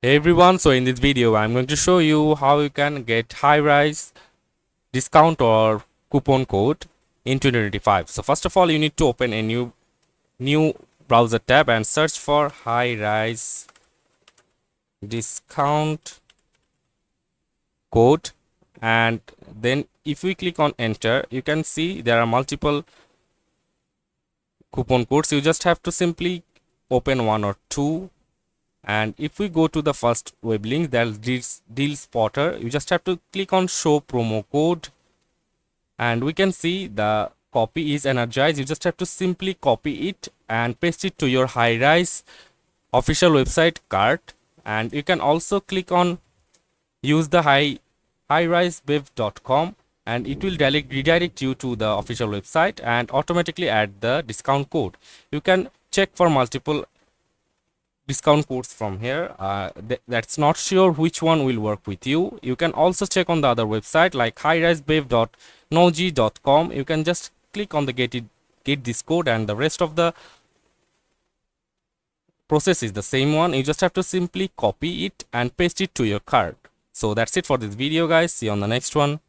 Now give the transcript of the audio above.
Hey everyone, so in this video I'm going to show you how you can get Highrise discount or coupon code in 2025. So first of all, you need to open a new browser tab and search for Highrise discount code, and then if we click on enter, you can see there are multiple coupon codes. You just have to simply open one or two. And if we go to the first web link, there's deal spotter. You just have to click on show promo code, and we can see the copy is energized. You just have to simply copy it and paste it to your Highrise official website cart. And you can also click on use the highrisebev.com, and it will redirect you to the official website and automatically add the discount code. You can check for multiple discount codes from here. That's not sure which one will work with you. You can also check on the other website like highrisebev.noji.com. You can just click on the get this code, and the rest of the process is the same one. You just have to simply copy it and paste it to your card. So that's it for this video, guys. See you on the next one.